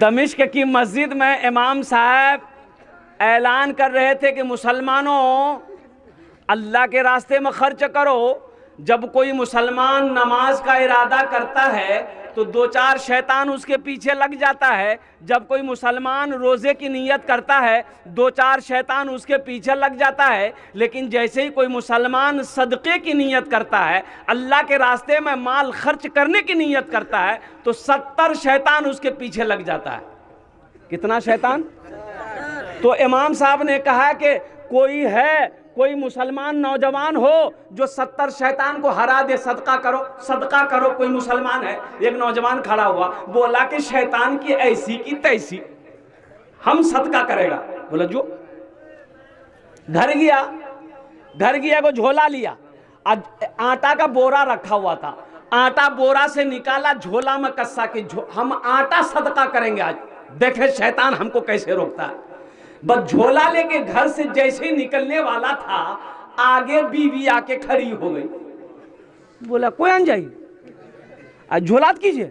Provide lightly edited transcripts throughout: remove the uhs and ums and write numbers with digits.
दमिश्क की मस्जिद में इमाम साहब ऐलान कर रहे थे कि मुसलमानों अल्लाह के रास्ते में खर्च करो। जब कोई मुसलमान नमाज का इरादा करता है तो दो चार शैतान उसके पीछे लग जाता है। जब कोई मुसलमान रोज़े की नीयत करता है दो चार शैतान उसके पीछे लग जाता है। लेकिन जैसे ही कोई मुसलमान सदक़े की नीयत करता है, अल्लाह के रास्ते में माल खर्च करने की नीयत करता है, तो 70 शैतान उसके पीछे लग जाता है। कितना शैतान? तो इमाम साहब ने कहा कि कोई मुसलमान नौजवान हो जो 70 शैतान को हरा दे, सदका करो। कोई मुसलमान है, एक नौजवान खड़ा हुआ, बोला कि शैतान की ऐसी की तैसी, हम सदका करेगा। बोला जो। घर गया को झोला लिया, आटा का बोरा रखा हुआ था, आटा बोरा से निकाला, झोला में कस्सा कि हम आटा सदका करेंगे आज, देखे शैतान हमको कैसे रोकता है। बस झोला लेके घर से जैसे ही निकलने वाला था, आगे बीवी आके खड़ी हो गई। बोला कोई आन जाई, आज झोलात कीजिए।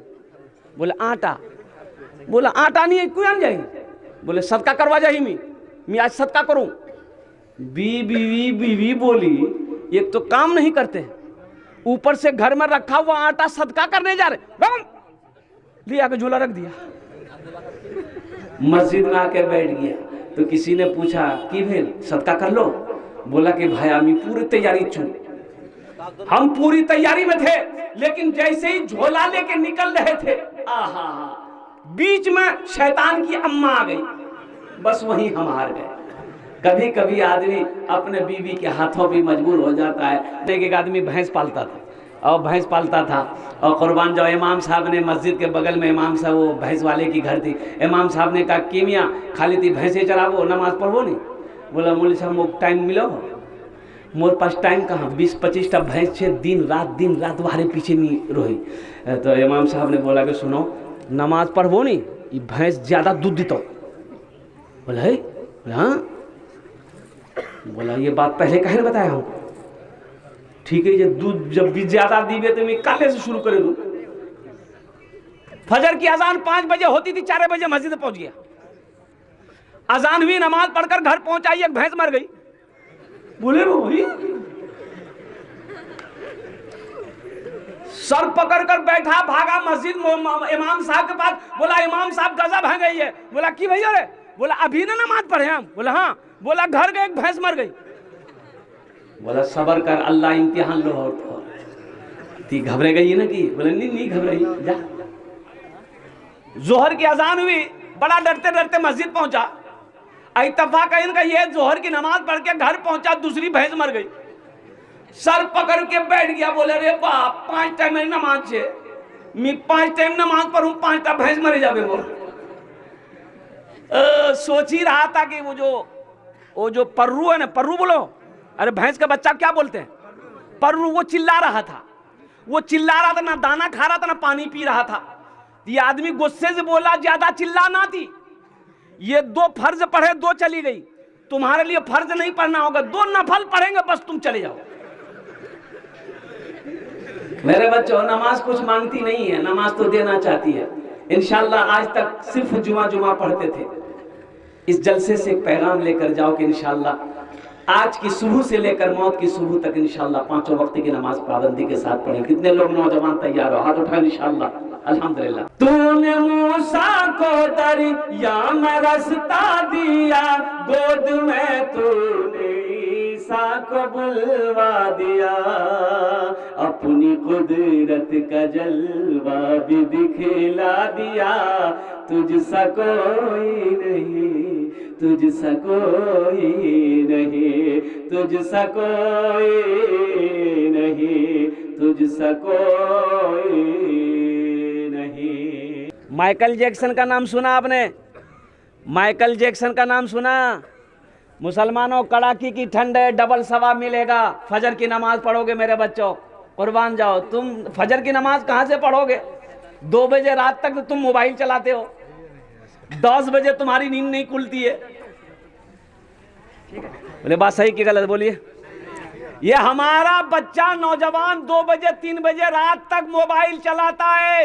बोले आटा। बोला आटा नहीं है, कोई आन जाई। बोले सदका करवा जाही मैं आज सदका करूं। बीवी बोली एक तो काम नहीं करते, ऊपर से घर में रखा हुआ आटा सदका करने जा रहे। लिया के झोला रख दिया, मस्जिद में आके बैठ गया। तो किसी ने पूछा कि भाई सदका कर लो। बोला कि भाई हम पूरी तैयारी हम पूरी तैयारी में थे, लेकिन जैसे ही झोला लेके निकल रहे थे, आहा बीच में शैतान की अम्मा आ गई, बस वहीं हम हार गए। कभी कभी आदमी अपने बीवी के हाथों भी मजबूर हो जाता है। एक आदमी भैंस पालता था और कुर्बान जाओ, इमाम साहब ने मस्जिद के बगल में इमाम साहब वो भैंस वाले की घर थी। इमाम साहब ने कहा कि मियाँ खाली थी भैंसे चरावो, नमाज पढ़ो नहीं। बोला मौलवी साहब मोक टाइम मिलो, मोर पास टाइम कहाँ, 20-25 भैंस छे, दिन रात वारे पीछे नहीं रोही। तो इमाम साहब ने बोला कि सुनो नमाज पढ़ो नहीं, ये भैंस ज़्यादा दूध देता। बोला है हाँ। बोला ये बात पहले कहे बताया हमको। ठीक है, ये दूध जब भी ज्यादा दीबे तो मैं काले से शुरू करे दूं। फजर की अजान 5 बजे होती थी, 4 बजे मस्जिद पहुंच गया। अजान हुई, नमाज पढ़कर घर पहुंचा, एक भैंस मर गई। बोले वही सर पकड़कर बैठा, भागा मस्जिद इमाम साहब के पास। बोला इमाम साहब गजब है गई है। बोला की भैया रे? बोला अभी ना नमाज पढ़े हम। बोला हाँ। बोला घर गए, एक भैंस मर गई। बोला सबर कर, अल्लाह इम्तिहान लो और थी घबरे गई ना कि? बोले नहीं घबराई, जा। जोहर की अजान हुई, बड़ा डरते डरते मस्जिद पहुंचा। इत्तफाक इनका ये जोहर की नमाज पढ़ के घर पहुंचा, दूसरी भैंस मर गई। सर पकड़ के बैठ गया। बोले रे बाप, 5 टाइम मेरी नमाज है, मैं 5 टाइम नमाज पढ़ूं, 5 टाइम भैंस मरे जावे। सोच ही रहा था कि वो जो पर्रू है ना, पर्रू बोलो, अरे भैंस का बच्चा क्या बोलते हैं, पर्रू। वो चिल्ला रहा था, ना दाना खा रहा था ना पानी पी रहा था। ये आदमी गुस्से से बोला ज्यादा चिल्लाना थी, ये 2 फर्ज पढ़े, 2 चली गई, तुम्हारे लिए फर्ज नहीं पढ़ना होगा, 2 नफल पढ़ेंगे, बस तुम चले जाओ। मेरे बच्चों, नमाज कुछ मांगती नहीं है, नमाज तो देना चाहती है। इंशाल्लाह आज तक सिर्फ जुमा पढ़ते थे। इस जलसे से एक पैगाम लेकर जाओ कि इंशाल्लाह आज की सुबह से लेकर मौत की सुबह तक इंशाल्लाह 5 वक्त की नमाज पाबंदी के साथ पढ़ें। कितने लोग नौजवान तैयार हो? हाथ उठाओ इंशाल्लाह। अल्हम्दुलिल्लाह। तूने मूसा को दरिया में रास्ता दिया, गोद में तूने ईसा को बुलवा दिया, अपनी कुदरत का जलवा भी दिखला दिया। तुझसा कोई नहीं, तुझसा कोई नहीं, तुझसा कोई नहीं, तुझसा कोई नहीं। माइकल जैक्सन का नाम सुना आपने? माइकल जैक्सन का नाम सुना? मुसलमानों, कड़ाकी की ठंड है, डबल सवाब मिलेगा। फजर की नमाज पढ़ोगे मेरे बच्चों, कुर्बान जाओ। तुम फजर की नमाज कहाँ से पढ़ोगे? 2 बजे रात तक तो तुम मोबाइल चलाते हो, 10 बजे तुम्हारी नींद नहीं खुलती है। बोले बात सही की गलत बोलिए? ये हमारा बच्चा नौजवान 2 बजे 3 बजे रात तक मोबाइल चलाता है।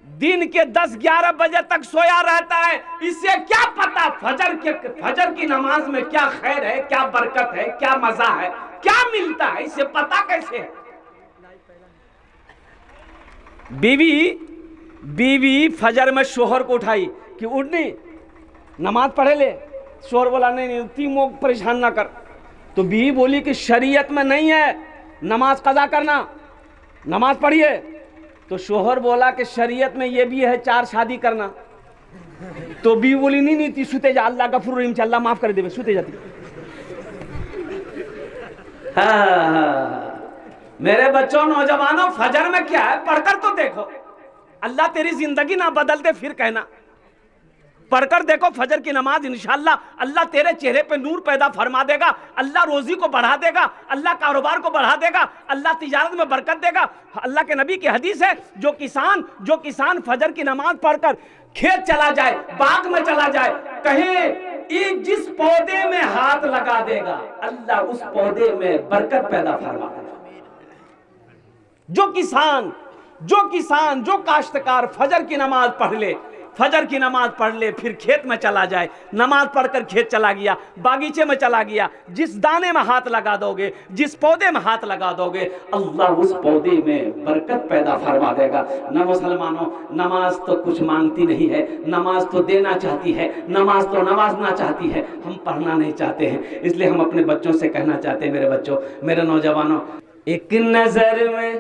दिन के 10-11 बजे तक सोया रहता है, इसे क्या पता फजर की नमाज में क्या खैर है, क्या बरकत है, क्या मजा है, क्या मिलता है, इसे पता कैसे है? बीवी फजर में शोहर को उठाई कि उठनी नमाज पढ़े ले। शोहर बोला नहीं तीनों परेशान ना कर। तो बीवी बोली कि शरीयत में नहीं है नमाज कज़ा करना, नमाज पढ़िए। तो शोहर बोला कि शरीयत में ये भी है 4 शादी करना। तो बीवी बोली नहीं ती सुते जा, अल्लाह गफूर रहीम, अल्लाह माफ कर देवे, सुते जाती। मेरे बच्चों, नौजवानों, फजर में क्या है पढ़कर तो देखो। अल्लाह तेरी जिंदगी ना बदल दे फिर कहना। पढ़कर देखो फजर की नमाज, इंशाअल्लाह अल्लाह तेरे चेहरे पे नूर पैदा फरमा देगा, अल्लाह रोजी को बढ़ा देगा, अल्लाह कारोबार को बढ़ा देगा, अल्लाह तिजारत में बरकत देगा। अल्लाह के नबी की हदीस है, जो किसान फजर की नमाज पढ़कर खेत चला जाए, बाग में चला जाए, कहे जिस पौधे में हाथ लगा देगा अल्लाह उस पौधे में बरकत पैदा फरमा देगा। जो काश्तकार फजर की नमाज पढ़ ले, फिर खेत में चला जाए, नमाज पढ़कर खेत चला गया, बागीचे में चला गया, जिस दाने में हाथ लगा दोगे, जिस पौधे में हाथ लगा दोगे, अल्लाह उस पौधे में बरकत पैदा फरमा देगा। न मुसलमानों, नमाज तो कुछ मांगती नहीं है, नमाज तो देना चाहती है, नमाज तो नवाजना चाहती है, हम पढ़ना नहीं चाहते हैं। इसलिए हम अपने बच्चों से कहना चाहते हैं, मेरे बच्चों, मेरे नौजवानों, एक नजर में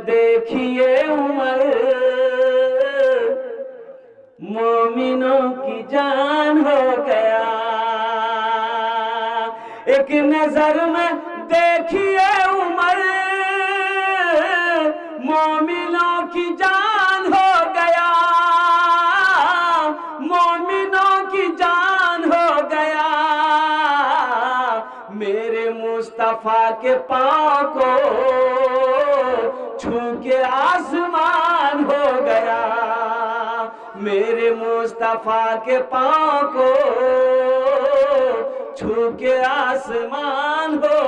देखिए उमर, मोमिनों की जान हो गया। एक नजर में देखिए उमर, मोमिनों की जान हो गया, मोमिनों की जान हो गया। मेरे मुस्तफा के पाँव को छू के आसमान हो गया, मेरे मुस्तफा के पाँव को छू के आसमान हो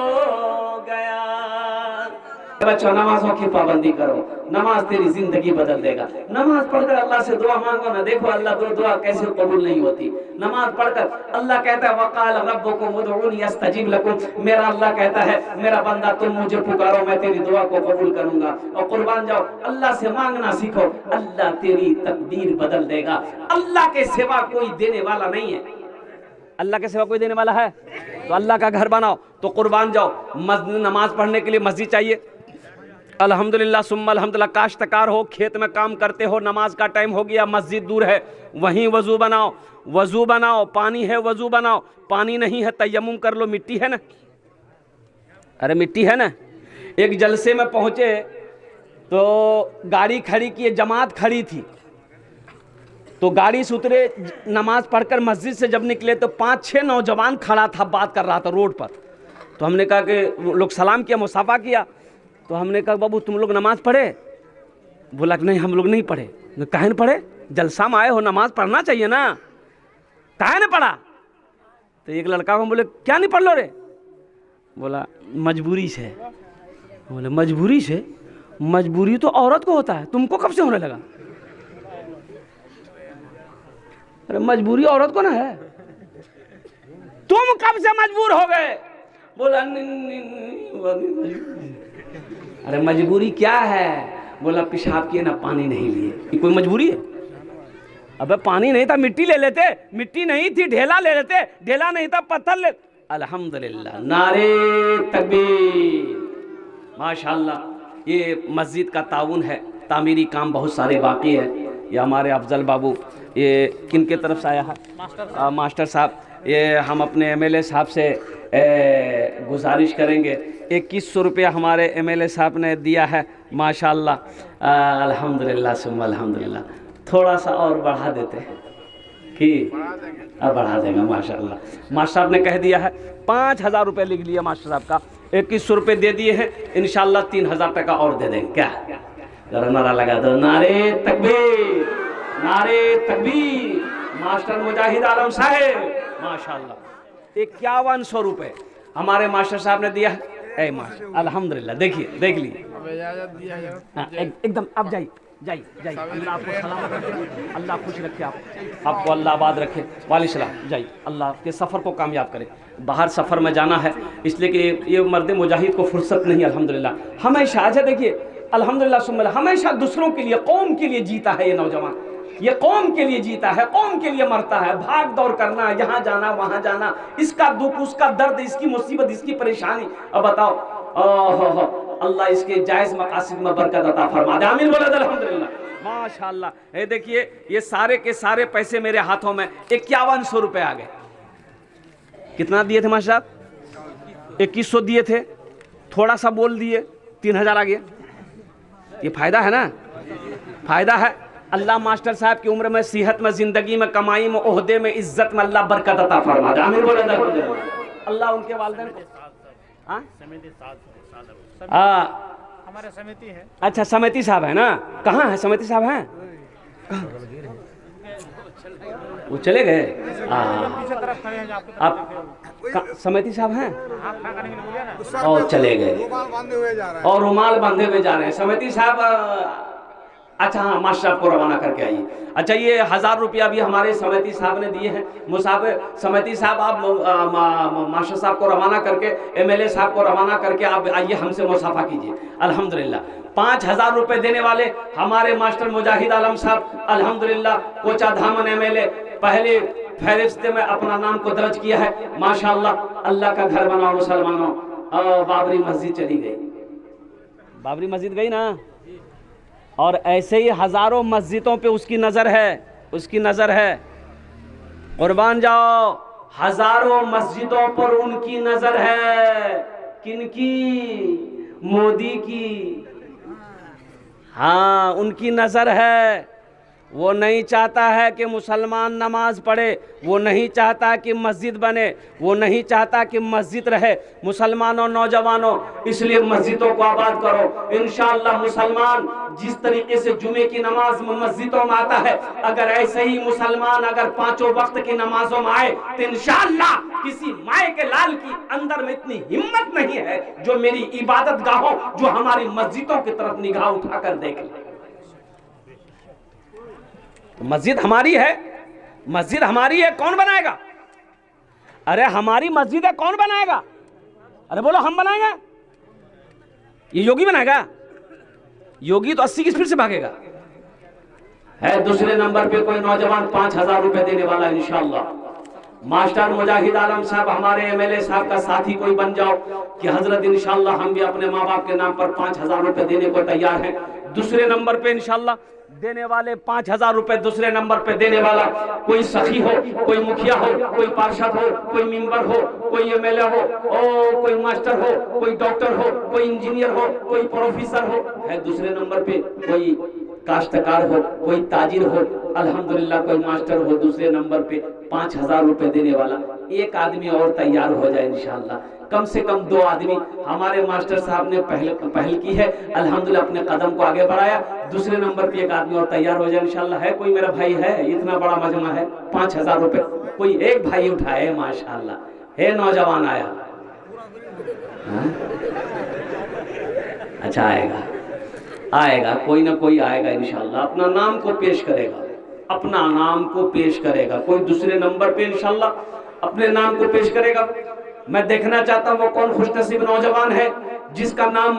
गया। बच्चों, नमाजों की पाबंदी करो, नमाज तेरी जिंदगी बदल देगा। नमाज पढ़कर अल्लाह से दुआ मांगो ना, देखो अल्लाह दुआ कैसे कबूल नहीं होती। नमाज पढ़कर अल्लाह कहता है वक़ाल रब्बुकुम उदऊनी अस्तजीब लकुम, मेरा अल्लाह कहता है मेरा बंदा तुम मुझे पुकारो, मैं तेरी दुआ को कबूल करूंगा। और कुर्बान जाओ, अल्लाह से मांगना सीखो, अल्लाह तेरी तकदीर बदल देगा। अल्लाह के सिवा कोई देने वाला नहीं है, अल्लाह के सिवा कोई देने वाला है? तो अल्लाह का घर बनाओ, तो कुर्बान जाओ। नमाज पढ़ने के लिए मस्जिद चाहिए, अल्हम्दुलिल्लाह सुम्मा अल्हम्दुलिल्लाह। काश्तकार हो, खेत में काम करते हो, नमाज का टाइम हो गया, मस्जिद दूर है, वहीं वजू बनाओ, पानी है वजू बनाओ, पानी नहीं है तयम्मुम कर लो, मिट्टी है ना, अरे मिट्टी है ना। एक जलसे में पहुंचे तो गाड़ी खड़ी की, जमात खड़ी थी, तो गाड़ी से उतरे, नमाज पढ़कर मस्जिद से जब निकले तो 5-6 नौजवान खड़ा था, बात कर रहा था रोड पर। तो हमने कहा कि लोग सलाम किया, मुसाफा किया। तो हमने कहा बाबू तुम लोग नमाज पढ़े? बोला कि नहीं हम लोग नहीं पढ़े। काहे न पढ़े? जलसा में आए हो, नमाज पढ़ना चाहिए ना, काहे न पढ़ा? तो एक लड़का को बोले क्या नहीं पढ़ लो रे? बोला मजबूरी से। बोले मजबूरी से? मजबूरी तो औरत को होता है, तुमको कब से होने लगा? अरे मजबूरी औरत को ना है, तुम कब से मजबूर हो गए? बोला अरे मजबूरी क्या है? बोला पेशाब किए ना, पानी नहीं लिए, ये कोई मजबूरी है? अबे पानी नहीं था मिट्टी ले लेते, मिट्टी नहीं थी ढेला ले लेते, ढेला नहीं था पत्थर ले। अल्हम्दुलिल्लाह, नारे तकबीर, माशाअल्लाह। ये मस्जिद का ताउन है, तामीरी काम बहुत सारे बाकी है। ये हमारे अफजल बाबू, ये किन के तरफ से आया है? मास्टर साहब। ये हम अपने MLA साहब से गुजारिश करेंगे, 2100 रुपया हमारे MLA साहब ने दिया है, माशाअल्लाह। अल्हम्दुलिल्लाह सुम्मा अल्हम्दुलिल्लाह। थोड़ा सा और बढ़ा देते हैं कि अब बढ़ा देंगे, माशाअल्लाह। मास्टर साहब ने कह दिया है 5000 रुपये लिख लिया मास्टर साहब का, 2100 रुपये दे दिए हैं, इंशाअल्लाह 3000 टका और दे देंगे। क्या जरा नारा लगा दो, नारे तकबीर, नारे तकबीर। मास्टर मुजाहिद आलम साहेब, माशाअल्लाह। 5100 रुपये हमारे मास्टर साहब ने दिया है। ए मास्टर अल्हम्दुलिल्लाह, देखिए देख लीजिए, एकदम आप जाइए जाइए जाइए, अल्लाह आपको सलामत रखे, अल्लाह खुश रखे, आपको अल्लाह आबाद रखे। वालेकुम जाइए, अल्लाह आपके सफ़र को कामयाब करे। बाहर सफ़र में जाना है इसलिए कि ये मर्द मुजाहिद को फुर्सत नहीं, अल्हम्दुलिल्लाह हमेशा। अच्छा देखिए, अल्हम्दुलिल्लाह सुम्मा हमेशा दूसरों के लिए, कौम के लिए जीता है ये नौजवान, ये कौम के लिए जीता है, कौम के लिए मरता है। भाग दौड़ करना, यहाँ जाना वहाँ जाना, इसका दुख उसका दर्द, इसकी मुसीबत इसकी परेशानी। अब बताओ, अल्लाह इसके जायज़ मकासिद में बरकत अता फरमा दे। आमीन बोला अल्हम्दुलिल्लाह, माशाअल्लाह। ये देखिए, ये सारे के सारे पैसे मेरे हाथों में 5100 रुपये आ गए। कितना दिए थे मास्टर साहब? 2100 दिए थे, थोड़ा सा बोल दिए, 3000 आ गया। ये फ़ायदा है ना, फ़ायदा है। अल्लाह मास्टर साहब की उम्र में, सेहत में, ज़िंदगी में, कमाई में, ओहदे में, इज्जत में अल्लाह बरकत अता फरमा दे। आमीन बोले अल्लाह उनके वालिदैन को। हमारे समिति है। अच्छा समिति साहब है ना, कहाँ है समिति साहब हैं? वो चले गए। आप समिति साहब हैं और चले गए, और रुमाल बांधे हुए जा रहे हैं समिति साहब। अच्छा हाँ, मास्टर साहब को रवाना करके आइए। अच्छा ये 1000 रुपया भी हमारे समिति साहब ने दिए हैं। मुसाफिर समिति साहब, आप मास्टर साहब को रवाना करके, एमएलए साहब को रवाना करके आप आइए, हमसे मुसाफा कीजिए। अल्हम्दुलिल्लाह 5000 रुपये देने वाले हमारे मास्टर मुजाहिद आलम साहब, अल्हम्दुलिल्लाह कोचा धामन एमएलए, पहले फहरिस्त में अपना नाम को दर्ज किया है। माशाअल्लाह, अल्लाह का घर बनाओ मुसलमानों। बाबरी मस्जिद चली गई, बाबरी मस्जिद गई ना, और ऐसे ही हजारों मस्जिदों पे उसकी नज़र है, उसकी नज़र है। कुर्बान जाओ, हजारों मस्जिदों पर उनकी नज़र है। किनकी? मोदी की। हाँ, उनकी नज़र है। वो नहीं चाहता है कि मुसलमान नमाज पढ़े, वो नहीं चाहता कि मस्जिद बने, वो नहीं चाहता कि मस्जिद रहे। मुसलमानों, नौजवानों, इसलिए मस्जिदों को आबाद करो। इंशाअल्लाह मुसलमान जिस तरीके से जुमे की नमाज मस्जिदों में आता है, अगर ऐसे ही मुसलमान अगर 5 वक्त की नमाजों में आए तो इंशाअल्लाह किसी माए के लाल की अंदर में इतनी हिम्मत नहीं है जो मेरी इबादत गाहों, जो हमारी मस्जिदों की तरफ निगाह उठाकर देख ले। मस्जिद हमारी है, मस्जिद हमारी है, कौन बनाएगा? अरे हमारी मस्जिद है, कौन बनाएगा? अरे बोलो, हम बनाएंगे? ये योगी बनाएगा? योगी तो 80 की स्पीड से भागेगा। है दूसरे नंबर पे कोई नौजवान 5000 रुपए देने वाला है इंशाअल्लाह। मास्टर मुजाहिद आलम साहब, हमारे एमएलए साहब का साथी कोई बन जाओ कि हजरत इंशाअल्लाह हम भी अपने माँ बाप के नाम पर 5000 रुपए देने को तैयार हैं। दूसरे नंबर पे इंशाअल्लाह देने वाले 5000 रुपए, दूसरे नंबर पे देने वाला कोई सखी हो, कोई मुखिया हो, कोई पार्षद हो, कोई मेंबर हो, कोई एमएलए हो, कोई मास्टर हो, कोई डॉक्टर हो, कोई इंजीनियर हो, कोई प्रोफेसर हो। है दूसरे नंबर पे कोई काश्तकार हो, कोई ताजिर हो, अल्हम्दुलिल्लाह कोई मास्टर हो। दूसरे नंबर पे 5000 रुपए देने वाला एक आदमी और तैयार हो जाए इंशाअल्लाह। कम से कम 2 आदमी हमारे मास्टर साहब ने पहल की है, अल्हम्दुलिल्लाह अपने कदम को आगे बढ़ाया। दूसरे नंबर पे एक आदमी और तैयार हो जाए इंशाअल्लाह। है कोई मेरा भाई है? इतना बड़ा मजमा है, 5000 रुपए कोई एक भाई उठाए माशाअल्लाह। है नौजवान आया? अच्छा आएगा, आएगा, कोई ना कोई आएगा इंशाअल्लाह, अपना नाम को पेश करेगा, अपना नाम को पेश करेगा। कोई दूसरे नंबर पे इंशाअल्लाह अपने नाम को पेश करेगा। मैं देखना चाहता हूँ वो कौन खुशनसीब नौजवान है जिसका नाम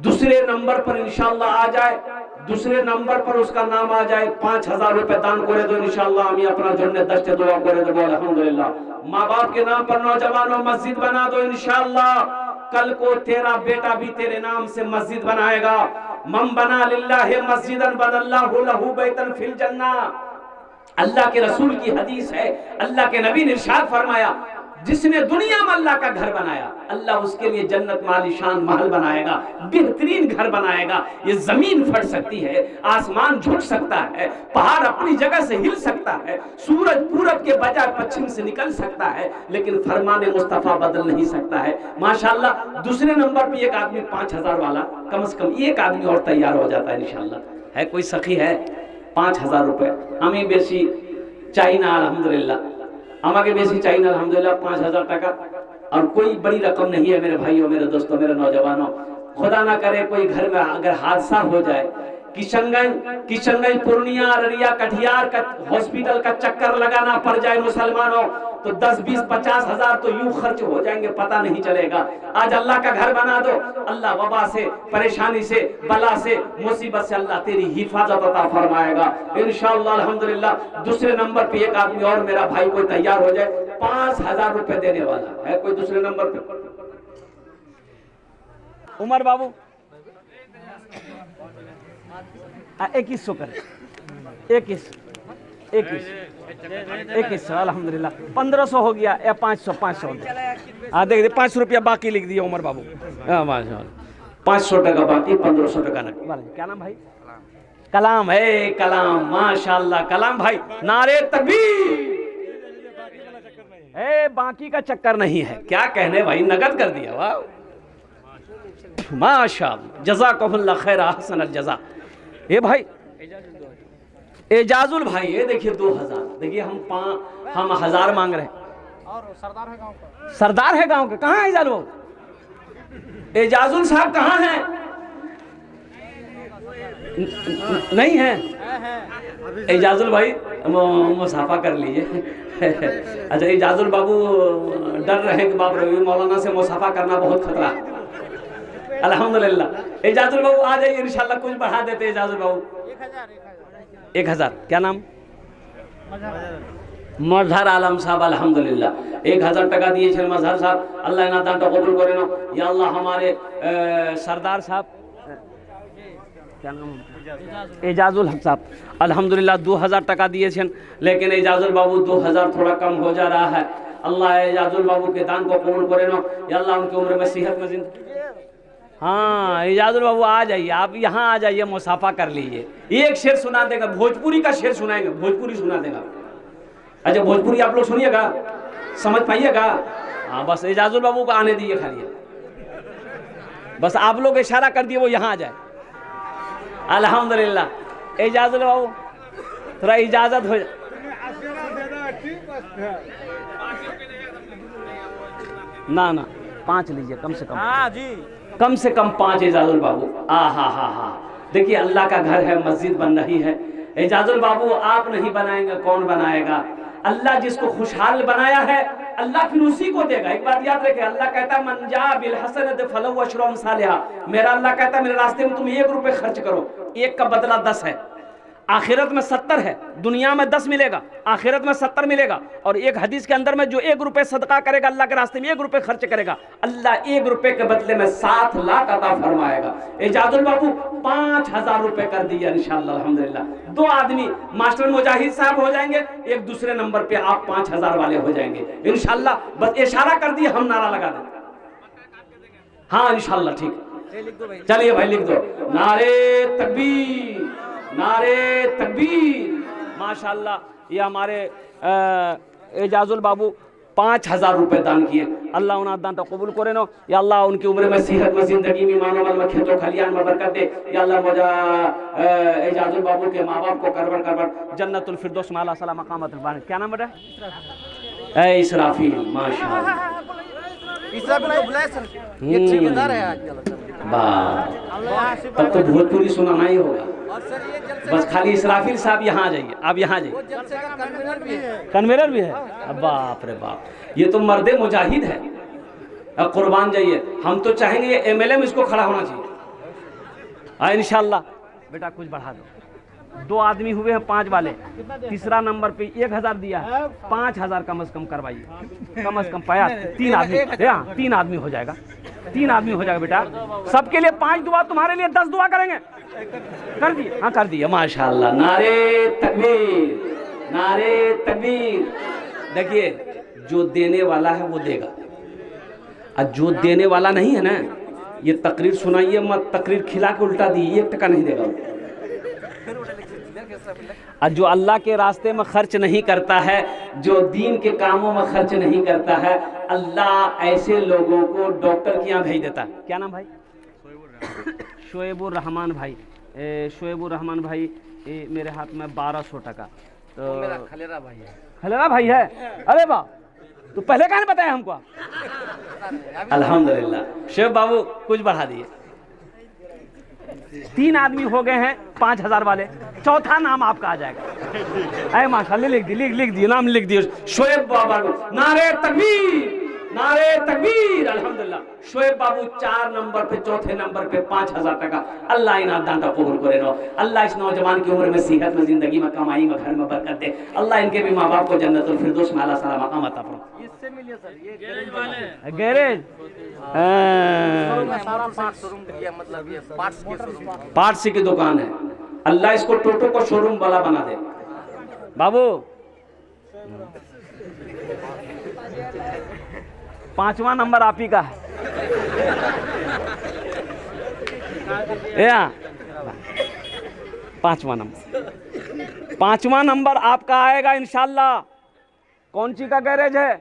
दूसरे नंबर पर इंशाअल्लाह आ जाए, दूसरे नंबर पर उसका नाम आ जाए। 5000 रुपए दान करे दो इंशाअल्लाह, हम अपना जुन्ने दस्ते दुआ करे दो अल्हम्दुलिल्लाह। माँ बाप के नाम पर नौजवानों मस्जिद बना दो इंशाअल्लाह। कल को तेरा बेटा भी तेरे नाम से मस्जिद बनाएगा। मन बना लिल्लाहि मस्जिदन बनल्लाहु लहू बैतन फिल जन्नह। अल्लाह के रसूल की हदीस है, अल्लाह के नबी ने इरशाद फरमाया, जिसने दुनिया में अल्लाह का घर बनाया, अल्लाह उसके लिए जन्नत में आलीशान महल बनाएगा, बेहतरीन घर बनाएगा। ये जमीन फट सकती है, आसमान झुक सकता है, पहाड़ अपनी जगह से हिल सकता है, सूरज पूरब के बजाय पश्चिम से निकल सकता है, लेकिन फरमाने मुस्तफा बदल नहीं सकता है। माशाअल्लाह दूसरे नंबर पे एक आदमी 5000 वाला, कम से कम एक आदमी और तैयार हो जाता है इंशाअल्लाह। है कोई सखी है? 5000 रुपए हमें बेसी चाहिए ना अल्हम्दुलिल्लाह, हमारे बेसी चाहिए ना अल्हम्दुलिल्लाह 5000 टका। और कोई बड़ी रकम नहीं है मेरे भाइयों, मेरे दोस्तों, मेरे नौजवानों। खुदा ना करे कोई घर में अगर हादसा हो जाए, किशनगंज पूर्णिया अररिया कटिहार का हॉस्पिटल का चक्कर लगाना पड़ जाए मुसलमानों, तो 10 20 50 हजार तो यूं खर्च हो जाएंगे, पता नहीं चलेगा। आज अल्लाह का घर बना दो, अल्लाह वबा से, परेशानी से, बला से, मुसीबत से अल्लाह तेरी हिफाजत अता फरमाएगा इंशाअल्लाह। अल्हम्दुलिल्लाह। दूसरे नंबर पे एक आदमी और मेरा भाई कोई तैयार हो जाए, 5000 रुपए देने वाला है कोई दूसरे नंबर पे? उमर बाबू 2100 कर, 21 अल्हम्दुलिल्लाह। 1500 हो गया या 500 देख 500 रुपया बाकी लिख दिया उमर बाबू। 500 टका बाकी, 1500 टका नकद। क्या नाम भाई? कलाम है, कलाम माशाल्लाह। कलाम भाई नारे तकबीर। बाकी का चक्कर नहीं है, क्या कहने भाई, नगद कर दिया। वाह माशाल्लाह, जज़ाकहुल्लाह खैर अहसन अल जज़ा। ये भाई एजाजुल भाई, ये देखिए 2000, देखिए हम 1000 मांग रहे हैं। और सरदार है गांव का। सरदार है गांव के। कहाँ है एजाजुल बाबू? एजाजुल साहब कहाँ हैं? नहीं है एजाजुल भाई, मुसाफा कर लीजिए। अच्छा एजाजुल बाबू डर रहे कि बाप रे मौलाना से मुसाफा करना बहुत खतरा। अल्हम्दुलिल्लाह। एजाजुल बाबू आ जाइए इंशाल्लाह, कुछ बढ़ा देते एजाजुल बाबू। 1000 क्या नाम? मजहर आलम साहब अल्हम्दुलिल्लाह 1000 टका दिए मजहर साहब, अल्लाह इना दान कबूल करे नो या अल्लाह। हमारे सरदार साहब क्या नाम? एजाजुल हक साहब अल्हम्दुलिल्लाह 2000 टका दिए छन, लेकिन एजाजुल बाबू 2000 थोड़ा कम हो जा रहा है। अल्लाह एजाजुल बाबू के दान को कबूल करे नो या अल्लाह, उनकी उम्र में सेहत में जिंदगी। हाँ एजाजुल बाबू आ जाइए, आप यहाँ आ जाइए, मुसाफा कर लीजिए। एक शेर सुना देगा, भोजपुरी का शेर सुनाएंगे, भोजपुरी सुना देगा। अच्छा भोजपुरी आप लोग सुनिएगा, समझ पाइएगा? हाँ बस एजाजुल बाबू को आने दीजिए खाली, बस आप लोग इशारा कर दिए वो यहाँ आ जाए। अल्हम्दुलिल्लाह। एजाजुल बाबू थोड़ा इजाजत हो जाए। ना 5 लीजिए कम से कम। हाँ जी कम से कम 5 एजाजुल बाबू। हा। देखिए अल्लाह का घर है, मस्जिद बन रही है। एजाजुल बाबू आप नहीं बनाएंगे, कौन बनाएगा? अल्लाह जिसको खुशहाल बनाया है अल्लाह फिर उसी को देगा। एक बात याद रखें, अल्लाह कहता है मन जा बिल हसनत फलहु अशरु अमसालिहा। मेरा अल्लाह कहता है मेरे रास्ते में तुम 1 रुपए खर्च करो, 1 का बदला 10 है। आखिरत में 70 है, दुनिया में 10 मिलेगा, आखिरत में 70 मिलेगा। और एक हदीस के अंदर में जो 1 रुपए सदका करेगा अल्लाह के रास्ते में, 1 रुपए खर्च करेगा, अल्लाह 1 रुपए के बदले में 7 लाख अता फरमाएगा। एजाजुल बाबू 5000 रुपए कर दिया इंशाअल्लाह अल्हम्दुलिल्लाह। 2 आदमी मास्टर मुजाहिद साहब हो जाएंगे, एक दूसरे नंबर पे आप 5000 वाले हो जाएंगे इंशाअल्लाह। बस इशारा कर दिए, हम नारा लगा दें। हाँ इंशाअल्लाह ठीक। चलिए भाई लिख दो, नारे तकबीर, नारे तकबीर। माशाअल्लाह ये हमारे एजाजुल बाबू 5000 रुपए दान किए। अल्लाह उन्हें दान तो कबूल करे नो या अल्लाह, उनकी उम्र में सेहत में जिंदगी में मानो में खेतों खलियान में बरकत दे या अल्लाह। मौजा एजाजुल बाबू के माँ बाप को करबर जन्नतुल फिरदौस माला सला मकामत। क्या नाम बेटा? इसराफील। माशाअल्लाह तब तो भोजपुरी सुनाना ही होगा। बस खाली इसराफील साहब यहाँ आ जाइए, आप यहाँ आ जाइए। कन्वेनर भी है? बाप रे बाप, ये तो मर्दे मुजाहिद है। अब कुर्बान जाइए, हम तो चाहेंगे ये MLA में इसको खड़ा होना चाहिए। इंशाल्लाह बेटा कुछ बढ़ा दो। 2 आदमी हुए हैं 5 वाले, तीसरा नंबर पे 1000 दिया है, 5000 कम से कम करवाइए, कम से कम पाया। 3 आदमी, 3 आदमी हो जाएगा, 3 आदमी हो जाएगा बेटा। सबके लिए 5 दुआ, तुम्हारे लिए 10 दुआ करेंगे। कर दिए? हाँ कर दिए माशाअल्लाह। नारे तकबीर, नारे तकबीर। देखिए जो देने वाला है वो देगा, और जो देने वाला नहीं है ना, ये तकरीर सुनाइए मत, तकरीर खिला के उल्टा दी, 1 टका नहीं देगा। और जो अल्लाह के रास्ते में खर्च नहीं करता है, जो दीन के कामों में खर्च नहीं करता है, अल्लाह ऐसे लोगों को डॉक्टर के यहाँ भेज देता है। क्या नाम भाई? शोएबुर रहमान भाई। शोएबुर रहमान भाई मेरे हाथ में 1200 टका। तो मेरा खलेरा भाई है। खलेरा भाई है? अरे वाह, तो पहले कहाँ बताया हमको? अल्हम्दुलिल्लाह। शेख बाबू कुछ बढ़ा दिए। 3 आदमी हो गए हैं 5000 वाले, चौथा नाम आपका आ जाएगा। अरे माशाल्लाह, लिख दिए नाम लिख दिए, शोएब बाबा। नारे तकबीर, नारे तकबीर, अल्हम्दुलिल्लाह। शोएब बाबू 4 नंबर पे, चौथे नंबर पे 5000 टका। अल्लाह इनाम दान कबूल करे नो। अल्लाह इस नौजवान की उम्र में, सेहत में, जिंदगी में, कमाई में, घर में बरकत दे। अल्लाह इनके भी माँ बाप को जन्नतुल फिरदौस में आला साला मकाम अता फरमाए। इससे मिलिए सर, ये गैरेज वाले गैरेज सारा पार्ट शोरूम दिया, मतलब ये पार्ट्स के शोरूम। पार्ट्स की दुकान है। अल्लाह इसको टोटो को शोरूम वाला बना दे। बाबू 5वां नंबर आप ही का है। या 5वां नंबर, 5वां नंबर आपका आएगा इंशाल्लाह। कौन सी का गैरेज है?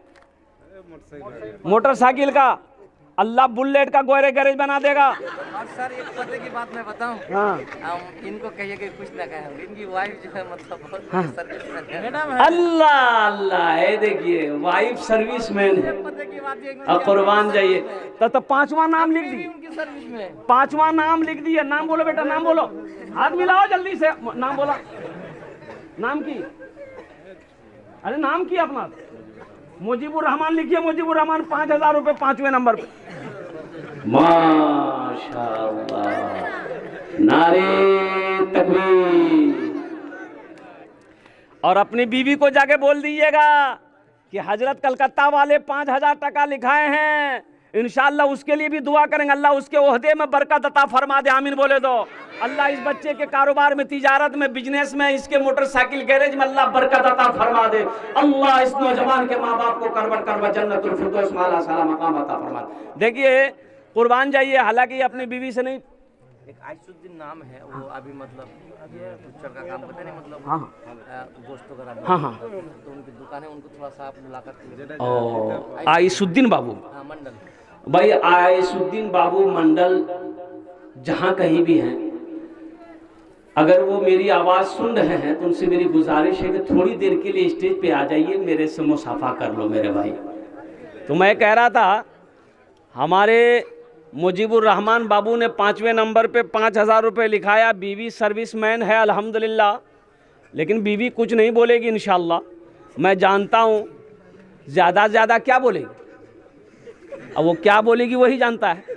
मोटरसाइकिल का। अल्लाह बुलेट का गैरेज बना देगा। और सर एक पते की बात मैं बताऊं, हाँ इनको कहिए कि कुछ ना कहें, इनकी वाइफ जो है मतलब सर्विसमैन है। अल्लाह अल्लाह, ये देखिए वाइफ सर्विसमैन है। पते की बात ये अब कुर्बान जाइए। तो 5वां नाम लिख दी, उनकी सर्विस में 5वां नाम लिख दिए। नाम बोलो बेटा, नाम बोलो, हाथ मिलाओ जल्दी से, नाम बोला। नाम की, अरे नाम की अपना मुजीबुर रहमान लिखिए। मुजीबुर रहमान 5000 रुपए 5वें नंबर पे। माशाअल्लाह, नारे तकबीर। और अपनी बीवी को जाके बोल दीजिएगा कि हजरत कलकत्ता वाले 5000 टका लिखाए हैं, इंशाअल्लाह उसके लिए भी दुआ करेंगे। अल्लाह उसके ओहदे में बरकत अता फरमा दे, आमीन बोले दो। अल्लाह इस बच्चे के कारोबार में, तिजारत में, बिजनेस में, इसके मोटरसाइकिल गैरेज में अल्लाह बरकत अता फरमा दे। अल्लाह इस नौजवान के माँ बाप को करबट जन्नतुल फिरदौस में आला साला मकाम अता फरमा दे। देखिए कुर्बान जाइए, हालांकि अपनी बीवी से नहीं, एक आइसुद्दीन नाम है, वो अभी मतलब पिक्चर का काम करते हैं, मतलब हाँ दोस्त वगैरह। हाँ, तो उनकी दुकान है, उनको थोड़ा सा आप मुलाकात कीजिए। ओ आइसुद्दीन बाबू, हाँ मंडल भाई आइसुद्दीन बाबू मंडल जहाँ कहीं भी हैं, अगर वो मेरी आवाज़ सुन रहे हैं तो उनसे मेरी गुजारिश है कि थोड़ी देर के लिए स्टेज पे आ जाइए, मेरे से मुसाफा कर लो मेरे भाई। तो मैं कह रहा था, हमारे मुजीबुर रहमान बाबू ने 5वें नंबर पे 5000 रुपये लिखाया। बीवी सर्विसमैन है अल्हम्दुलिल्लाह, लेकिन बीवी कुछ नहीं बोलेगी इंशाअल्लाह। मैं जानता हूँ ज़्यादा से ज़्यादा क्या बोलेगी, अब वो क्या बोलेगी वही जानता है।